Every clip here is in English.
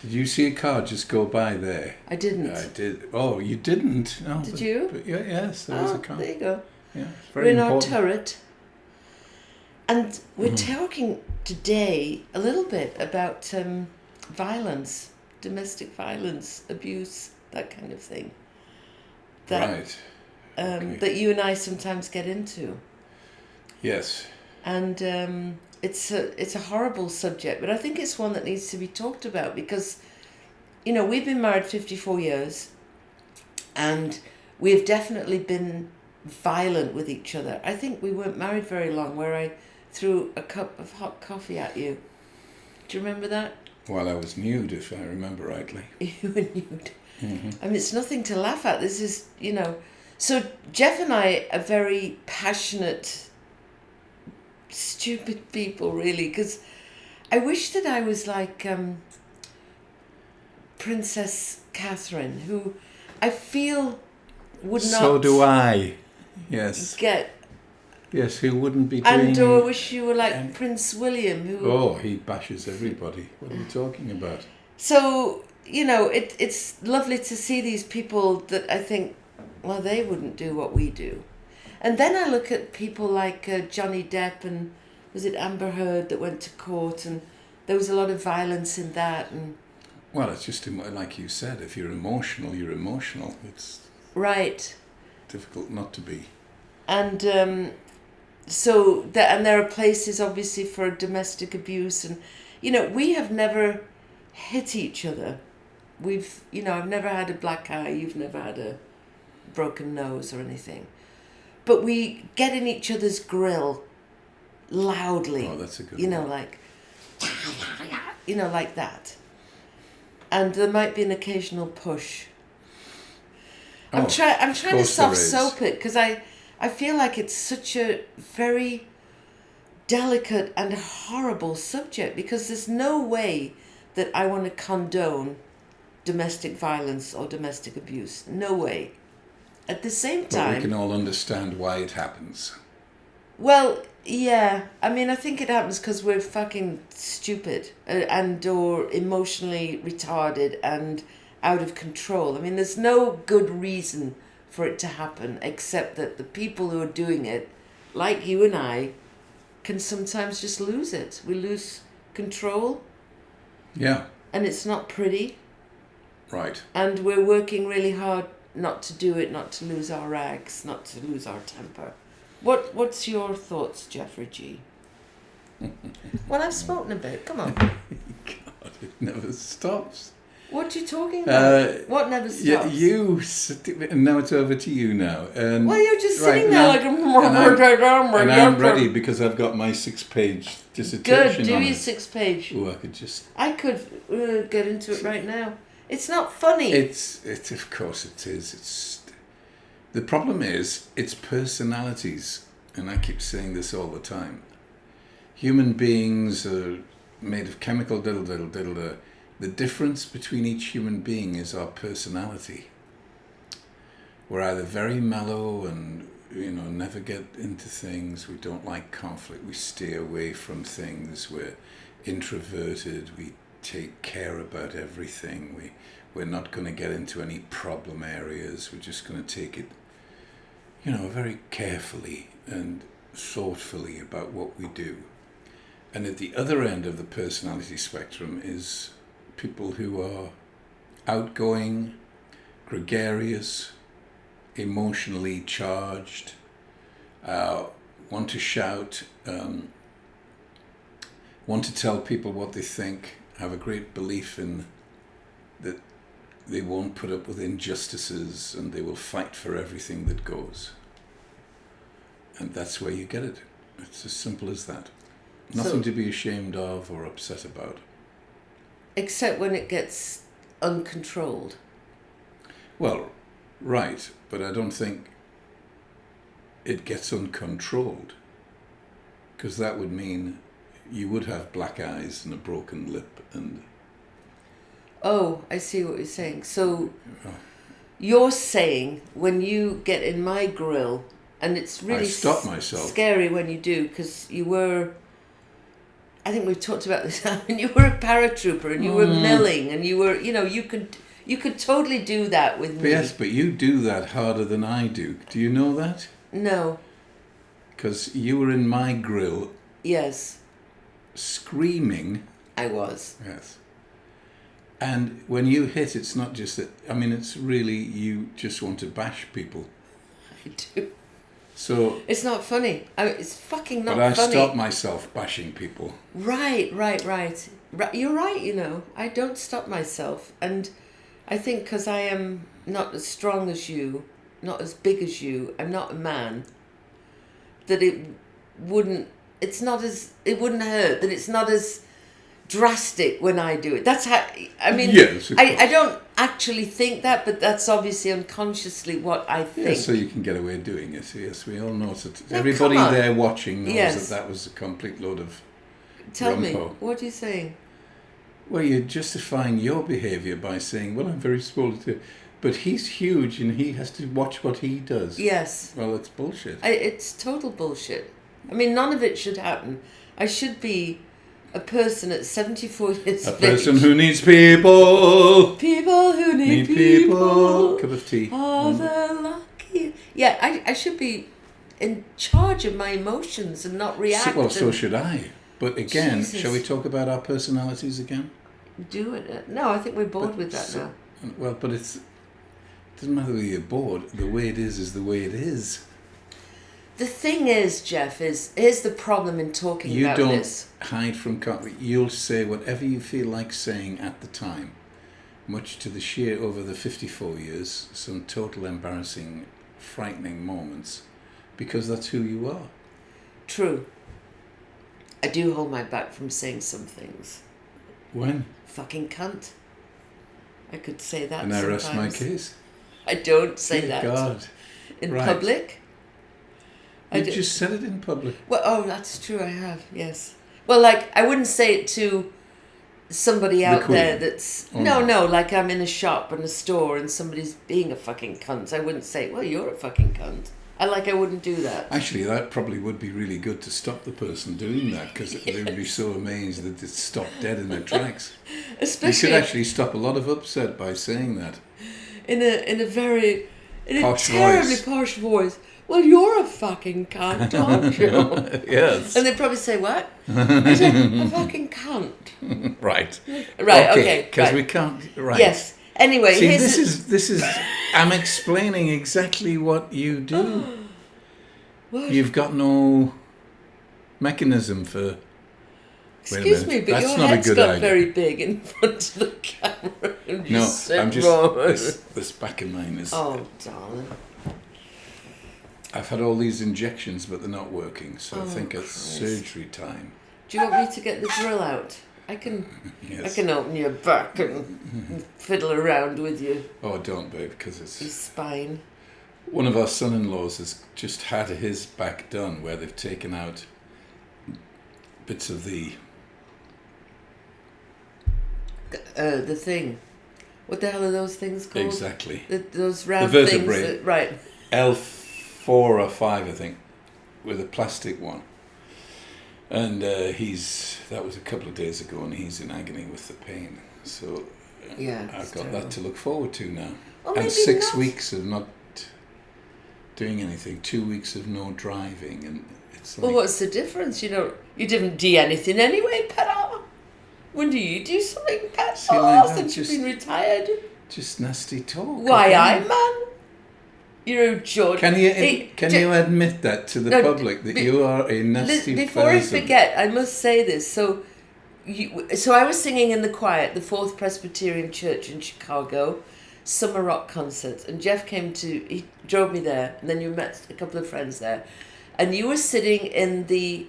Did you see a car just go by there? I didn't. I did. Oh, you didn't? No, Did you? But yes, there was a car. There you go. Yeah, We're in our turret. And we're talking today a little bit about violence, domestic violence, abuse, that kind of thing. Right. Okay. That you and I sometimes get into. Yes. And it's a horrible subject, but I think it's one that needs to be talked about because, you know, we've been married 54 years and we've definitely been violent with each other. I think we weren't married very long where I threw a cup of hot coffee at you. Do you remember that? Well, I was nude, if I remember rightly. You were nude. Mm-hmm. I mean, it's nothing to laugh at. This is, you know... So Jeff and I are very passionate, stupid people, really, because I wish that I was like Princess Catherine, who I feel would not... So do I. Yes. Yes, who wouldn't be doing... And or I wish you were like Prince William, who... Oh, he bashes everybody. What are you talking about? So, you know, it's lovely to see these people that I think, well, they wouldn't do what we do. And then I look at people like Johnny Depp and, was it Amber Heard that went to court, and there was a lot of violence in that. And well, it's just like you said, if you're emotional, you're emotional. It's right. Difficult not to be. And and there are places obviously for domestic abuse, and you know, we have never hit each other. I've never had a black eye, you've never had a broken nose or anything. But we get in each other's grill loudly. Oh, that's a good one. Like like that. And there might be an occasional push. I'm trying to soft soap it because I feel like it's such a very delicate and horrible subject, because there's no way that I want to condone domestic violence or domestic abuse. No way. At the same time... But we can all understand why it happens. Well, yeah. I mean, I think it happens because we're fucking stupid and or emotionally retarded and out of control. I mean, there's no good reason for it to happen except that the people who are doing it, like you and I, can sometimes just lose it. We lose control. Yeah. And it's not pretty. Right. And we're working really hard not to do it, not to lose our rags, not to lose our temper. What's your thoughts, Jeffrey G? Well, I've spoken a bit. Come on. God, it never stops. What are you talking about? What never stops? Yeah, now it's over to you now. And well, you're just sitting there like a... And I'm ready because I've got my 6-page dissertation. Good, do your 6-page. Oh, I could get into it right now. It's not funny. It's of course it is. The problem is, it's personalities, and I keep saying this all the time. Human beings are made of chemical diddle. The difference between each human being is our personality. We're either very mellow and, never get into things. We don't like conflict. We stay away from things. We're introverted. We take care about everything. We're not going to get into any problem areas. We're just going to take it, very carefully and thoughtfully about what we do. And at the other end of the personality spectrum is people who are outgoing, gregarious, emotionally charged, want to shout, want to tell people what they think, have a great belief in that they won't put up with injustices and they will fight for everything that goes. And that's where you get it. It's as simple as that. Nothing to be ashamed of or upset about. Except when it gets uncontrolled. Well, right, but I don't think it gets uncontrolled, because that would mean you would have black eyes and a broken lip and... Oh, I see what you're saying. So you're saying when you get in my grill, and it's really I stop myself. Scary when you do, because you were I think we've talked about this. When you were a paratrooper and you were milling and you were, you could totally do that with me. Yes, but you do that harder than I do. Do you know that? No. Because you were in my grill. Yes. Screaming. I was. Yes. And when you hit, it's not just that. I mean, it's really you just want to bash people. I do. So it's not funny. It's fucking not funny. But I funny. stop myself bashing people. Right. You're right. I don't stop myself, and I think because I am not as strong as you, not as big as you, I'm not a man. That it wouldn't hurt. That it's not as drastic when I do it. That's how. I mean, yes, I don't actually think that, but that's obviously unconsciously what I think. Yes, so you can get away doing it. Yes, we all know that. Everybody there watching knows that was a complete load of Tell rumpo. Me, what are you saying? Well, you're justifying your behaviour by saying, well, I'm very small, but he's huge and he has to watch what he does. Yes. Well, it's bullshit. It's total bullshit. I mean, none of it should happen. I should be a person at 74 years of age. A person who needs people. People who need people. Cup of tea. Are the lucky. Yeah, I should be in charge of my emotions and not react. Well, so should I. But again, Jesus. Shall we talk about our personalities again? Do it. No, I think we're bored with that now. Well, but it doesn't matter whether you're bored. The way it is the way it is. The thing is, Jeff, here's the problem in talking about this. You don't hide from conflict. You'll say whatever you feel like saying at the time, much to the sheer, over the 54 years, some total embarrassing, frightening moments, because that's who you are. True. I do hold my back from saying some things. When? Fucking cunt. I could say that and sometimes. I rest my case. I don't say Dear that. God. In public. You just said it in public. Well, that's true, I have, yes. Well, like, I wouldn't say it to somebody out there that's... No, like I'm in a shop and a store and somebody's being a fucking cunt. I wouldn't say, well, you're a fucking cunt. I wouldn't do that. Actually, that probably would be really good to stop the person doing that, because they would be so amazed that it stopped dead in their tracks. Especially... You could actually stop a lot of upset by saying that. In a terribly posh voice. Well, you're a fucking cunt, aren't you? Yes. And they'd probably say, what? I said, a fucking cunt. Right. Right, okay. Because we can't... Right. Yes. Anyway, see, this is... I'm explaining exactly what you do. What? You've got no mechanism for... Excuse me, but your head's got very big in front of the camera. I'm just... This back of mine is... Oh, darling. I've had all these injections, but they're not working, so I think it's surgery time. Do you want me to get the drill out? I can open your back and fiddle around with you. Oh, don't, babe, because it's... Your spine. One of our son-in-laws has just had his back done, where they've taken out bits of the thing. What the hell are those things called? Exactly. Those round the vertebrae. things. Right. L4 or 5, I think, with a plastic one. And that was a couple of days ago, and he's in agony with the pain. So I've got that to look forward to now. Well, and 6 weeks of not doing anything, 2 weeks of no driving, and it's like... Well, what's the difference? You didn't do anything anyway, Peta. When do you do something, Peta? Since you've been retired? Just nasty talk. Why, I'm man? You're a George. Can you admit that to the public, that you are a nasty Before person? I forget, I must say this. So I was singing in the choir at the Fourth Presbyterian Church in Chicago, summer rock concert, and Jeff he drove me there, and then you met a couple of friends there, and you were sitting in the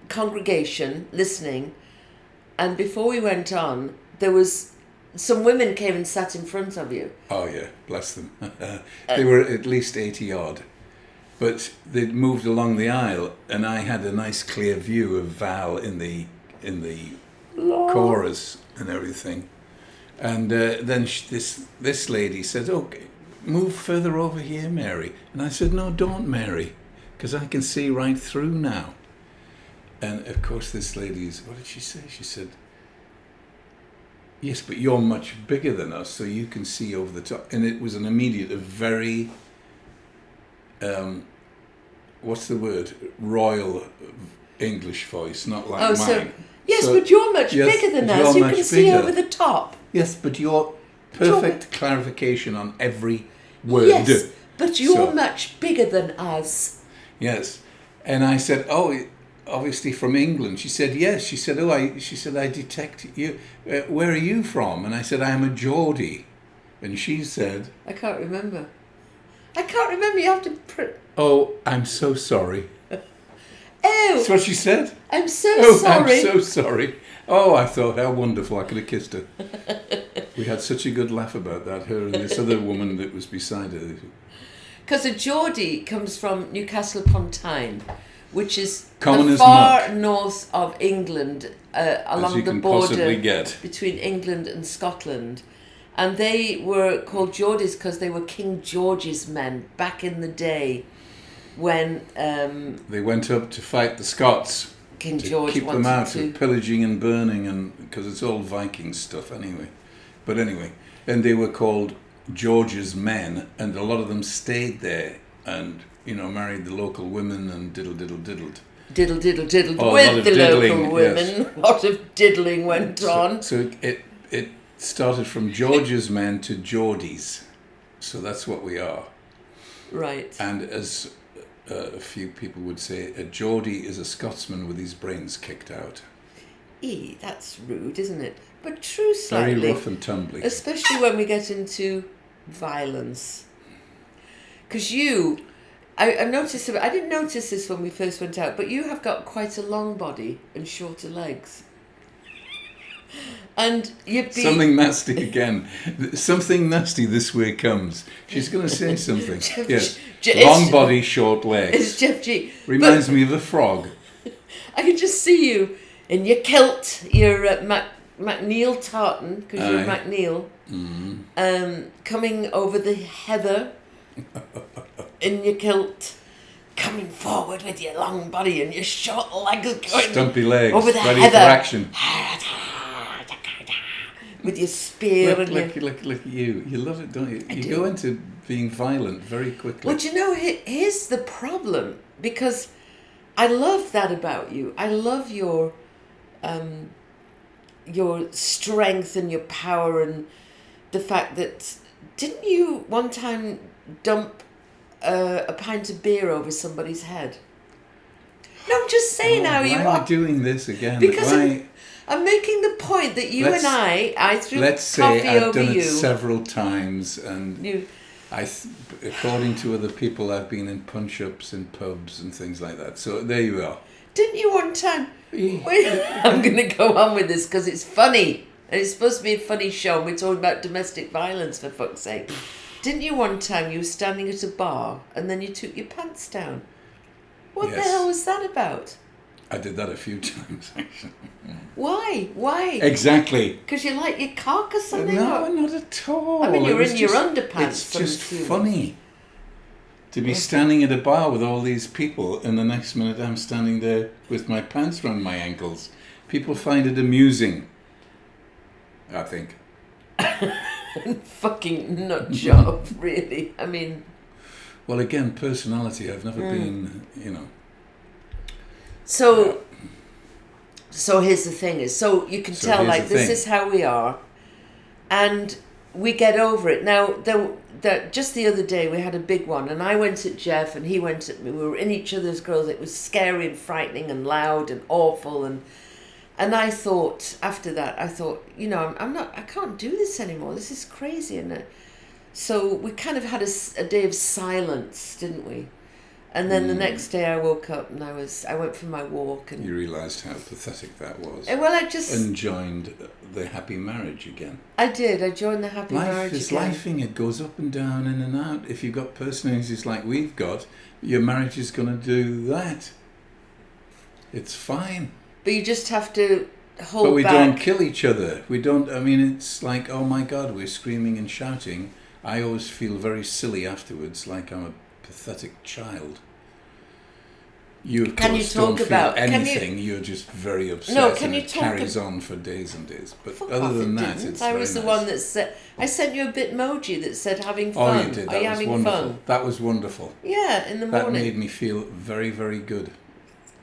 congregation listening, and before we went on, there was... Some women came and sat in front of you. Oh yeah, bless them. They were at least 80 odd, but they'd moved along the aisle, and I had a nice clear view of Val in the chorus and everything. And then this lady said, "Okay, move further over here, Mary." And I said, "No, don't, Mary, because I can see right through now." And of course this lady's, what did she say? She said, yes, but you're much bigger than us, so you can see over the top. And it was an immediate, a very, what's the word? Royal English voice, not like mine. So, yes, but you're much bigger than us. You can see over the top. Yes, but you're perfect clarification on every word. Yes, but you're much bigger than us. Yes. And I said, oh, obviously from England. She said, yes. She said, I detect you. Where are you from? And I said, I am a Geordie. And she said... I can't remember. You have to... Oh, I'm so sorry. Oh. That's what she said. I'm so sorry. I'm so sorry. Oh, I thought, how wonderful. I could have kissed her. We had such a good laugh about that, her and this other woman that was beside her. Because a Geordie comes from Newcastle upon Tyne, which is common the far north of England, along the border between England and Scotland. And they were called Geordies because they were King George's men back in the day when... they went up to fight the Scots. King George keep them out of pillaging and burning, and because it's all Viking stuff anyway. But anyway, and they were called George's men, and a lot of them stayed there and, married the local women and diddled. Diddled with the local women. Yes. A lot of diddling went on. So it started from George's men to Geordies. So that's what we are. Right. And as a few people would say, a Geordie is a Scotsman with his brains kicked out. That's rude, isn't it? But true slightly. Very rough and tumbly. Especially when we get into violence. Because I noticed, I didn't notice this when we first went out, but you have got quite a long body and shorter legs. And you'd be... Something nasty again. Something nasty this way comes. She's going to say something. Yes. Long body, short legs. It's Jeff G. Reminds me of a frog. I can just see you in your kilt, your MacNeil tartan, because you're MacNeil, coming over the heather in your kilt, coming forward with your long body and your short legs going stumpy legs, over the ready heather. For action. With your spear look at you. You love it, don't you? You go into being violent very quickly. Well, here's the problem, because I love that about you. I love your strength and your power, and the fact that, didn't you one time dump a pint of beer over somebody's head? No, I'm just saying how you are. Why are we doing this again? Because I'm making the point that you and I threw coffee over you. Let's say I've done it several times, and according to other people, I've been in punch-ups in pubs and things like that. So there you are. Didn't you one time? I'm going to go on with this because it's funny. And it's supposed to be a funny show, and we're talking about domestic violence, for fuck's sake. Didn't you one time, you were standing at a bar, and then you took your pants down? What the hell was that about? I did that a few times, actually. Why? Exactly. Because you like your cock or something? No, not at all. I mean, you're in your underpants. It's just funny to be standing at a bar with all these people, and the next minute I'm standing there with my pants around my ankles. People find it amusing, I think. Fucking nut job, really. I mean... Well, again, personality. I've never been, So here's the thing is, so you can tell, like, this is how we are, and we get over it. Now, just the other day we had a big one, and I went at Jeff and he went at me. We were in each other's grills. It was scary and frightening and loud and awful, and I thought, after that, I can't do this anymore. This is crazy, and so we kind of had a day of silence, didn't we? And then the next day I woke up and I went for my walk, and you realised how pathetic that was. And joined the happy marriage again. I did. I joined the happy marriage again. Life is lifing. It goes up and down, in and out. If you've got personalities like we've got, your marriage is going to do that. It's fine. But you just have to hold back. But we don't kill each other. We don't. I mean, it's like, oh my God, we're screaming and shouting. I always feel very silly afterwards, like I'm a pathetic child. You, of course, don't feel anything. You're just very upset. No, and it carries on for days and days. But other than that, it's I was the one that said... I sent you a Bitmoji that said having fun. Oh, you did. That was wonderful. That was wonderful. Yeah, in the morning. That made me feel very, very good.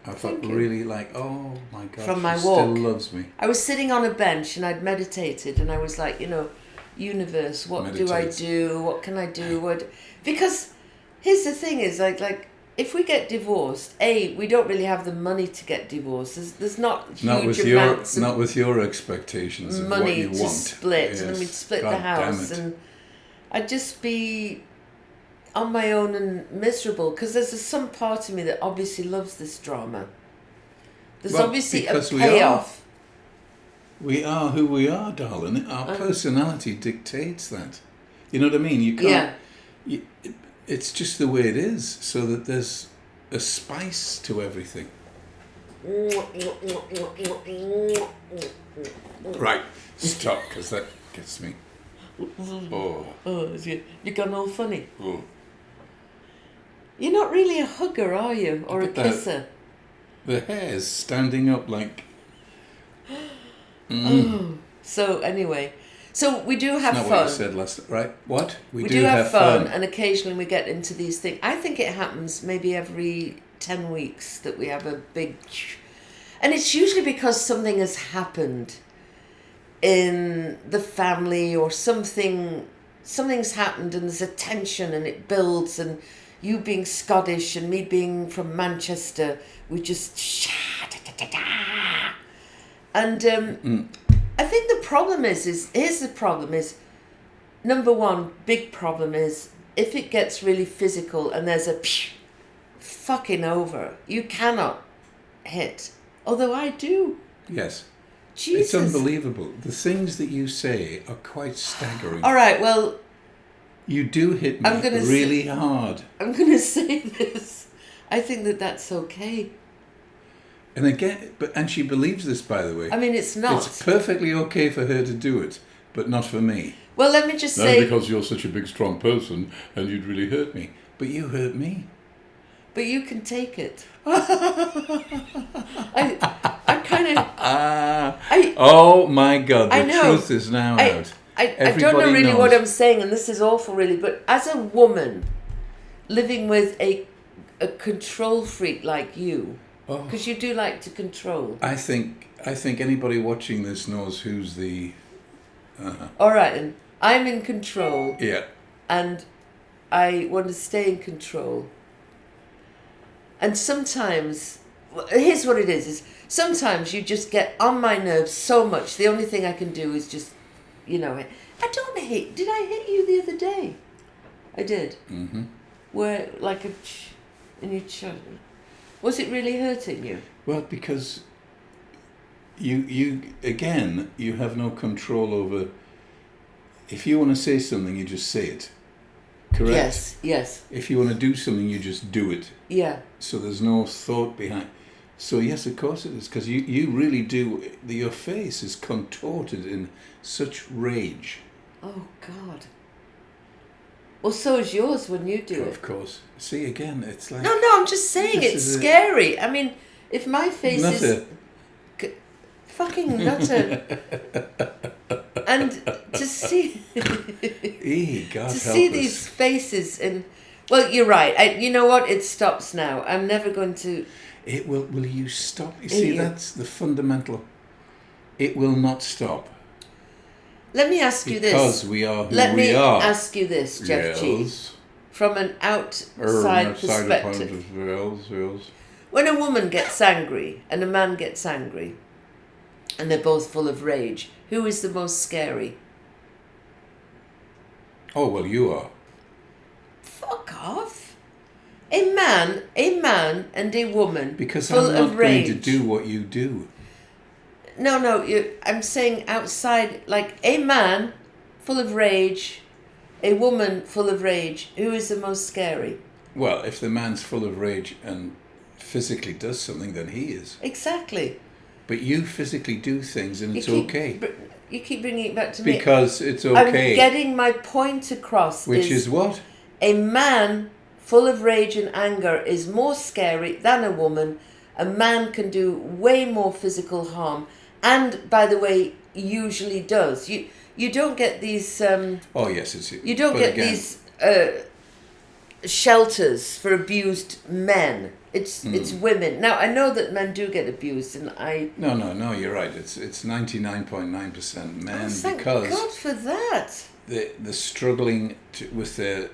I felt really like, oh my God, from my she walk. Still loves me. I was sitting on a bench and I'd meditated and I was like, universe, what do I do? What can I do? Because here's the thing is like if we get divorced, we don't really have the money to get divorced. There's not huge amounts not with your expectations of what you want. Money to split, yes. And we'd split the house, and I'd just be on my own and miserable. Because there's some part of me that obviously loves this drama. There's obviously a payoff. We are who we are, darling. Our personality dictates that. You know what I mean? You can't. Yeah. It's just the way it is, so that there's a spice to everything. Right, stop, because that gets me. Oh, you've gone all funny. Oh. You're not really a hugger, are you? Or a kisser? The hair's standing up like... Oh. So, anyway... So we do have fun. That's not what you said last, right? What? We do have fun, and occasionally we get into these things. I think it happens maybe every 10 weeks that we have a big... And it's usually because something has happened in the family or something's happened and there's a tension and it builds, and you being Scottish and me being from Manchester, we just... And... I think the problem here's the problem is, number one, big problem is, if it gets really physical and there's a fucking over, you cannot hit. Although I do. Yes. Jesus. It's unbelievable. The things that you say are quite staggering. All right, well... You do hit me really hard. I'm going to say this. I think that's okay. And again, and she believes this, by the way. I mean, it's not. It's perfectly okay for her to do it, but not for me. Well, let me just say... because you're such a big, strong person, and you'd really hurt me. But you hurt me. But you can take it. I kind of... oh, my God, the truth is now out. I don't know really what I'm saying, and this is awful, really, but as a woman living with a control freak like you... Because you do like to control. I think anybody watching this knows who's the... All right, and I'm in control. Yeah. And I want to stay in control. And sometimes... Here's what it is sometimes you just get on my nerves so much, the only thing I can do is just, I don't hate... Did I hit you the other day? I did. Mm-hmm. Where, like a... And you... Was it really hurting you? Well, because you again, you have no control over... If you want to say something, you just say it. Correct? Yes. If you want to do something, you just do it. Yeah. So there's no thought behind... So yes, of course it is, because you really do... Your face is contorted in such rage. Oh, God. Well, so is yours when you do it. Of course. See, again, it's like... No, I'm just saying it's scary. I mean, if my face is... Fucking nutter. And to see... God to see these faces and... Well, you're right. You know what? It stops now. I'm never going to... It will... Will you stop? You see, that's the fundamental... It will not stop. Let me ask you this. Because we are who we are. Let me ask you this, Jeff G. From an outside perspective. Yes. When a woman gets angry and a man gets angry, and they're both full of rage, who is the most scary? Oh, well, you are. Fuck off. A man and a woman because full I'm not of rage. going to do what you do. No, I'm saying outside, like a man full of rage, a woman full of rage. Who is the most scary? Well, if the man's full of rage and physically does something, then he is. Exactly. But you physically do things and it's okay. You keep bringing it back to me. Because it's okay. I'm getting my point across. Which is what? A man full of rage and anger is more scary than a woman. A man can do way more physical harm, and by the way, usually does. You don't get these. Oh yes, it's. You don't get again, these shelters for abused men. It's women. Now I know that men do get abused, and I. No. You're right. It's 99.9% men thank because God for that. They're struggling with their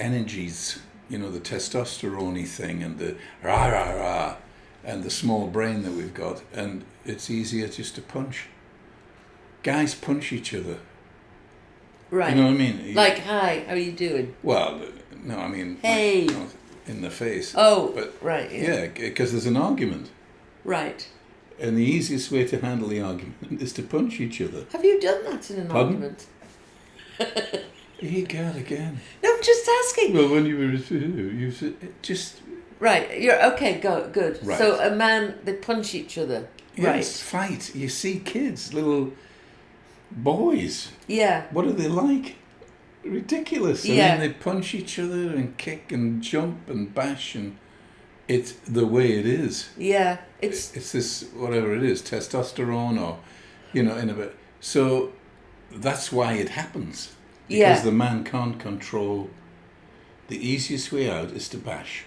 energies. You know, the testosterone-y thing and the rah rah rah, and the small brain that we've got, and it's easier just to punch. Guys punch each other. Right. You know what I mean? Like, hi, how are you doing? Well, no, I mean, hey, like, you know, in the face. Oh, but right. Yeah, because there's an argument. Right. And the easiest way to handle the argument is to punch each other. Have you done that in an argument? You girl again. No, I'm just asking. Well, when you were just. Right, you're okay. Good. Right. So a man, they punch each other. Yes, right. Fight. You see kids, little boys. Yeah. What are they like? Ridiculous. I mean, they punch each other and kick and jump and bash, and it's the way it is. Yeah, it's this whatever it is, testosterone, or in a bit. So that's why it happens. Because the man can't control. The easiest way out is to bash.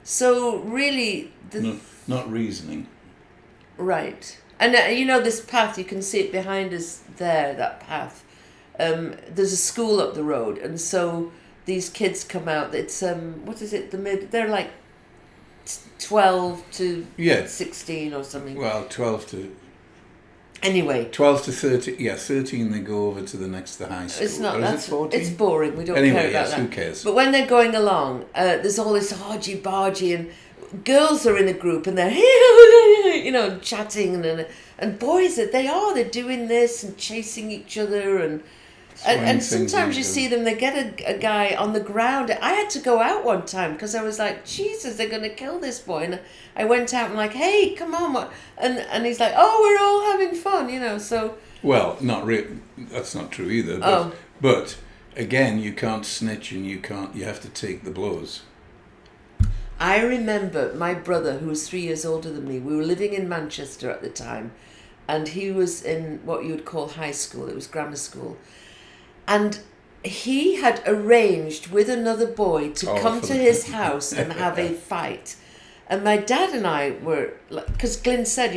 So really, not reasoning. Right, and this path, you can see it behind us there. That path. There's a school up the road, and so these kids come out. It's what is it? They're like 12 to 16 or something. Well, 12 to. Anyway. 12 to 13. Yeah, 13. They go over to the high school. It's not. Is it 14? It's boring. We don't care about that. Who cares? But when they're going along, there's all this argy bargy, and girls are in a group, and they're chatting, and boys they're doing this and chasing each other, and sometimes you see them, they get a guy on the ground. I had to go out one time because I was like, Jesus, they're going to kill this boy. And I went out and like, hey, come on. What? And he's like, oh, we're all having fun, so. Well, not really. That's not true either. But again, you can't snitch, and you have to take the blows. I remember my brother, who was 3 years older than me, we were living in Manchester at the time, and he was in what you would call high school. It was grammar school. And he had arranged with another boy to come to his house and have a fight. And my dad and I were, because Glyn said,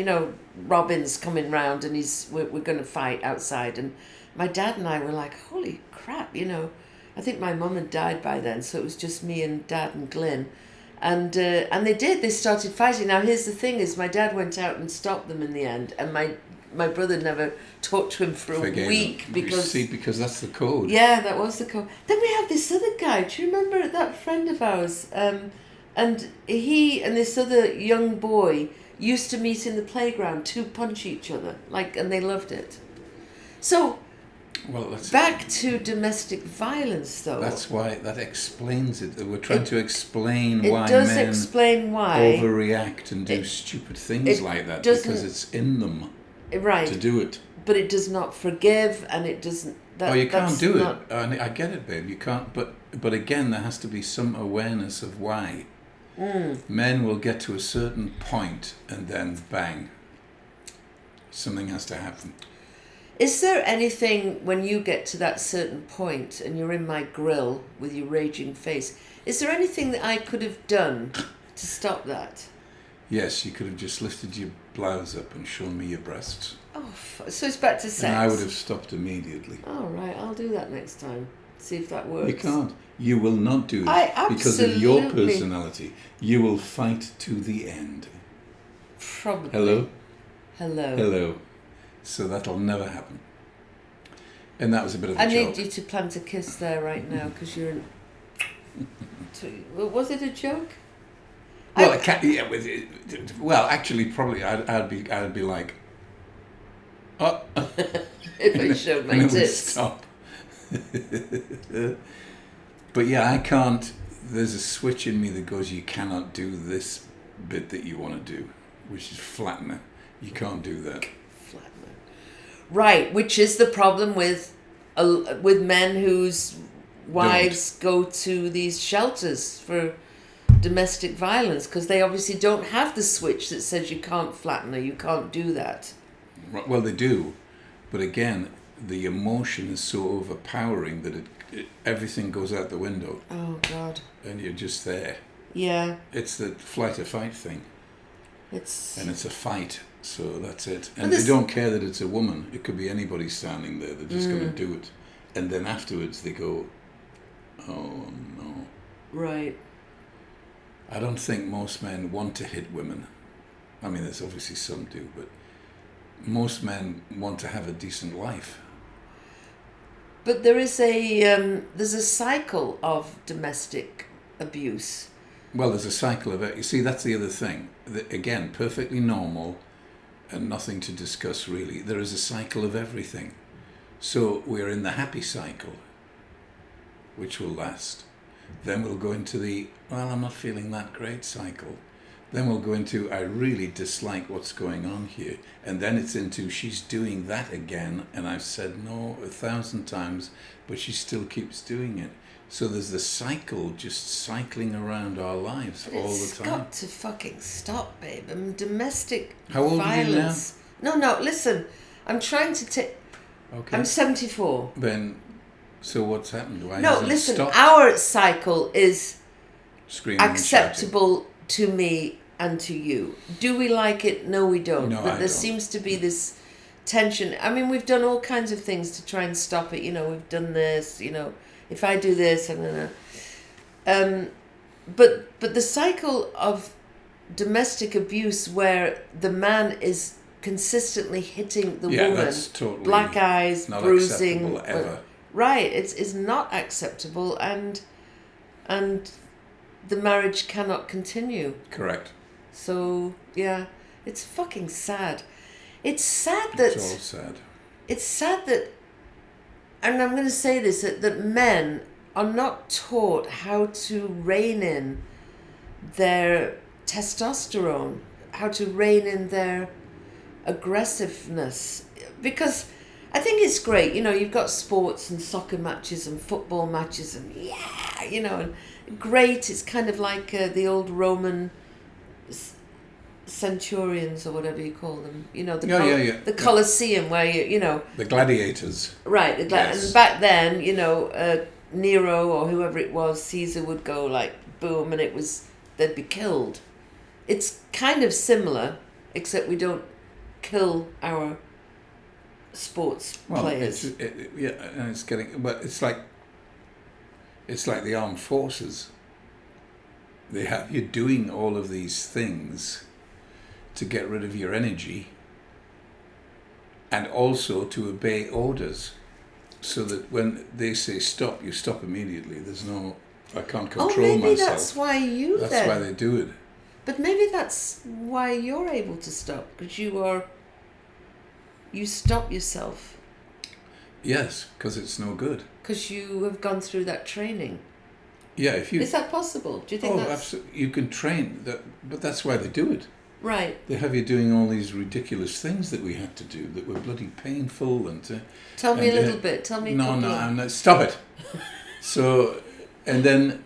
Robin's coming round and we're going to fight outside. And my dad and I were like, holy crap, I think my mum had died by then, so it was just me and Dad and Glyn. And they started fighting. Now here's the thing is, my dad went out and stopped them in the end, and my brother never talked to him for a week because that's the code. Yeah, that was the code. Then we have this other guy. Do you remember that friend of ours? And he and this other young boy used to meet in the playground to punch each other, and they loved it. So, back to domestic violence, though. That's why that explains it. We're trying to explain why men explain why overreact and do stupid things like that, because it's in them. Right. To do it. But it does not forgive, and it doesn't. You can't do it. I get it, babe. You can't. But again, there has to be some awareness of why. Men will get to a certain point, and then bang. Something has to happen. Is there anything when you get to that certain point, and you're in my grill with your raging face? Is there anything that I could have done to stop that? Yes, you could have just lifted your blouse up and shown me your breasts. Oh, so it's back to sex. And I would have stopped immediately. Oh, right, I'll do that next time. See if that works. You can't. You will not do it because of your personality. You will fight to the end. Probably. Hello. So that'll never happen. And that was a bit of a joke. I need you to plant a kiss there right now because you're... Was it a joke? Well, actually, probably I'd be like, oh, if I showed my tits. Stop. But yeah, I can't. There's a switch in me that goes, you cannot do this bit that you want to do, which is flattener. You can't do that. Flattener. Right, which is the problem with men whose wives go to these shelters for domestic violence because they obviously don't have the switch that says you can't flatten her, you can't do that. Well, they do, but again, the emotion is so overpowering that everything goes out the window. Oh, God. And you're just there. Yeah. It's the flight or fight thing. And it's a fight, so that's it. And they don't care that it's a woman. It could be anybody standing there. They're just going to do it. And then afterwards they go, oh, no. Right. I don't think most men want to hit women. I mean, there's obviously some do, but most men want to have a decent life. But there's a cycle of domestic abuse. Well, there's a cycle of it. You see, that's the other thing. Again, perfectly normal and nothing to discuss really. There is a cycle of everything. So we're in the happy cycle, which will last. Then we'll go into the, well, I'm not feeling that great cycle. Then we'll go into, I really dislike what's going on here. And then it's into, she's doing that again. And I've said no 1,000 times, but she still keeps doing it. So there's the cycle just cycling around our lives all the time. It's got to fucking stop, babe. I mean, domestic How old violence. Are you now? No, listen. I'm trying to take... Okay. I'm 74. Then, so what's happened? Why No, hasn't it listen, stopped? our cycle is Screaming and acceptable to me and to you. Do we like it? No, we don't. No, but there seems to be this tension. I mean, we've done all kinds of things to try and stop it. You know, we've done this, you know, if I do this, I'm gonna... But the cycle of domestic abuse where the man is consistently hitting the woman, that's totally black eyes, not bruising... acceptable ever. Right, it's not acceptable, and the marriage cannot continue. Correct. So, yeah, it's fucking sad. It's sad that... It's all sad. It's sad that, and I'm going to say this, that men are not taught how to rein in their testosterone, how to rein in their aggressiveness. Because I think it's great, you know, you've got sports and soccer matches and football matches and yeah, you know, and great. It's kind of like the old Roman centurions or whatever you call them, you know, the Colosseum where you know the gladiators, right? And back then, you know, Nero or whoever it was, Caesar would go like boom, and they'd be killed. It's kind of similar, except we don't kill our sports players. And it's getting, but it's like the armed forces. They have you doing all of these things to get rid of your energy and also to obey orders, so that when they say stop, you stop immediately. There's no, I can't control myself. Oh, maybe that's why That's why they do it. But maybe that's why you're able to stop, because you stop yourself. Yes, because it's no good. Because you have gone through that training. Yeah, if you... Is that possible? Do you think that's... absolutely. You can train, but that's why they do it. Right. They have you doing all these ridiculous things that we had to do that were bloody painful and... Tell me a little bit. Tell me a couple No, I'm not... Stop it! So, and then...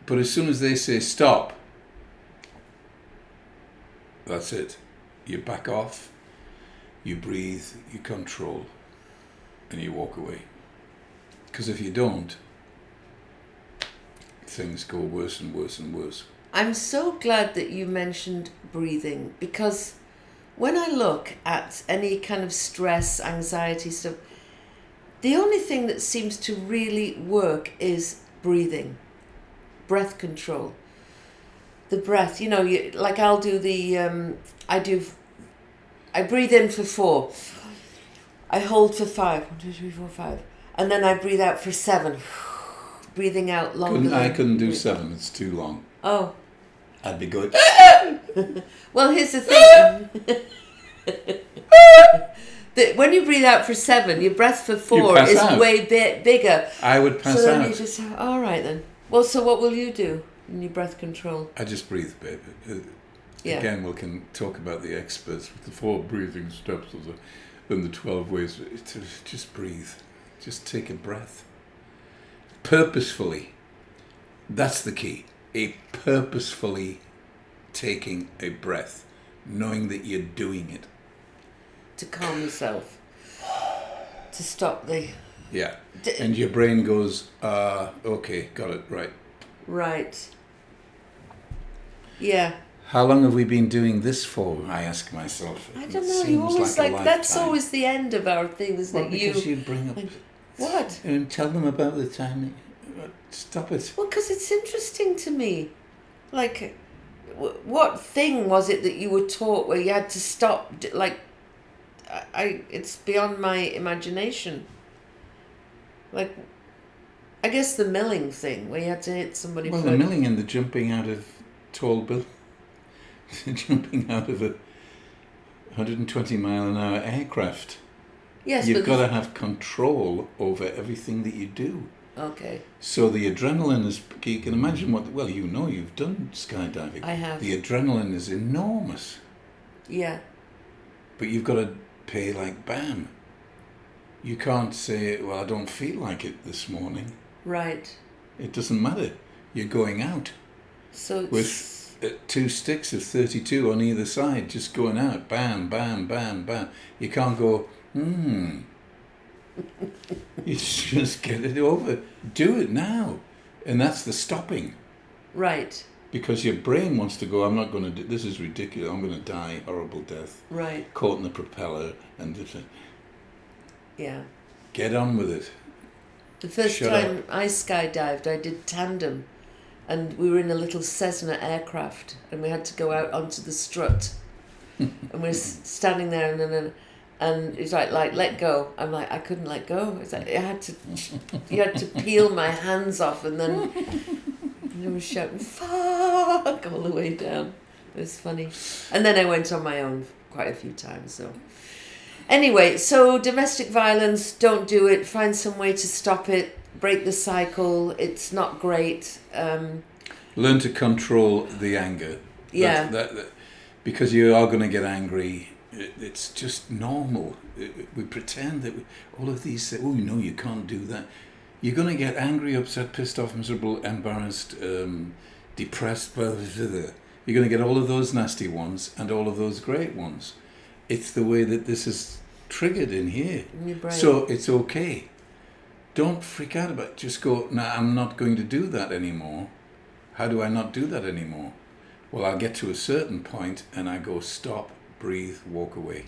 But as soon as they say stop, that's it. You back off, you breathe, you control, and you walk away. Because if you don't, things go worse and worse and worse. I'm so glad that you mentioned breathing, because when I look at any kind of stress, anxiety stuff, the only thing that seems to really work is breathing, breath control. The breath, you know, like I'll do I breathe in for 4. I hold for 5. 1, 2, 3, 4, 5. And then I breathe out for 7. Breathing out longer. I couldn't do 7, it's too long. Oh. I'd be good. Well, here's the thing. When you breathe out for 7, your breath for 4 is out. Way bigger. I would pass out. So then out. you just, all right then. Well, so what will you do in your breath control? I just breathe, baby. Yeah. Again, we can talk about the experts with the 4 breathing steps and the 12 ways. Just breathe. Just take a breath. purposefully. That's the key. A purposefully taking a breath, knowing that you're doing it. To calm yourself. To stop the... Yeah. And your brain goes, okay, got it, right. Right. Yeah. How long have we been doing this for? I ask myself. I don't know. You always like that's always the end of our thing, isn't it? Because you bring up what? And tell them about the time. Stop it. Well, because it's interesting to me. Like, what thing was it that you were taught where you had to stop? Like, it's beyond my imagination. Like, I guess the milling thing where you had to hit somebody. Well, the milling and the jumping out of tall buildings. Jumping out of a 120-mile-an-hour aircraft. Yes, you've got to have control over everything that you do. Okay. So the adrenaline is... You can imagine what... Well, you know, you've done skydiving. I have. The adrenaline is enormous. Yeah. But you've got to pay like bam. You can't say, well, I don't feel like it this morning. Right. It doesn't matter. You're going out. So it's... With 2 sticks of 32 on either side, just going out, bam, bam, bam, bam. You can't go, You just get it over. Do it now. And that's the stopping. Right. Because your brain wants to go, I'm not going to do, this is ridiculous, I'm going to die, horrible death. Right. Caught in the propeller, and yeah. Get on with it. The first time I skydived, I did tandem. And we were in a little Cessna aircraft, and we had to go out onto the strut. And we were standing there, and he's like, let go. I'm like, I couldn't let go. It's like, you had to peel my hands off, and then I was shouting, fuck, all the way down. It was funny. And then I went on my own quite a few times, so. Anyway, so domestic violence, don't do it. Find some way to stop it. Break the cycle. It's not great. Learn to control the anger. Yeah. That, because you are going to get angry. It's just normal. We pretend that all of these say, oh, no, you can't do that. You're going to get angry, upset, pissed off, miserable, embarrassed, depressed. You're going to get all of those nasty ones and all of those great ones. It's the way that this is triggered in here. In your brain. So it's okay. Don't freak out about it. Just go, no, I'm not going to do that anymore. How do I not do that anymore? Well, I'll get to a certain point and I go, stop, breathe, walk away.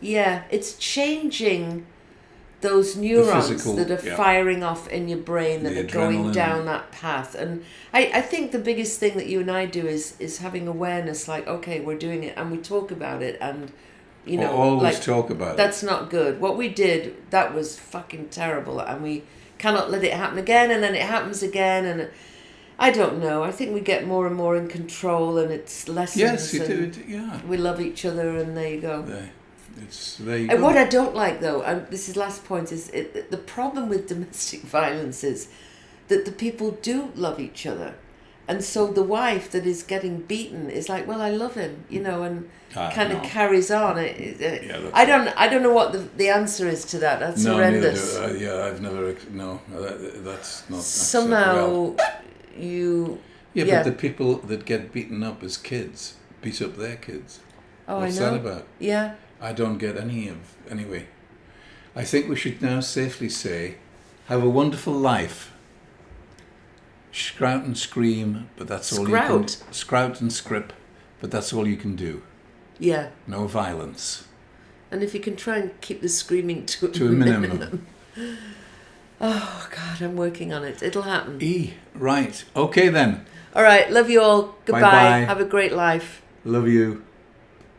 Yeah, it's changing those neurons that are firing off in your brain that are going down that path. And I think the biggest thing that you and I do is having awareness, like, okay, we're doing it, and we talk about it, and you know, always talk about it. That's not good. What we did, that was fucking terrible, and we cannot let it happen again, and then it happens again, and I don't know. I think we get more and more in control, and it's lessons. Yes, you do. Yeah. We love each other, and there you go. There you and go. what I don't like, though, and this is last point, is the problem with domestic violence is that the people do love each other. And so the wife that is getting beaten is like, well, I love him, you know, and kind of carries on. I don't know what the answer is to that. That's horrendous. I've never. No, that's not. Somehow you. Yeah, but the people that get beaten up as kids beat up their kids. Oh, What's I know. that about? Yeah. I don't get anyway. I think we should now safely say, have a wonderful life. Sprout and scream, but that's all you can. Sprout and scrip, but that's all you can do. Yeah. No violence. And if you can try and keep the screaming to a minimum. Oh God, I'm working on it. It'll happen. Right. Okay then. All right. Love you all. Goodbye. Bye-bye. Have a great life. Love you.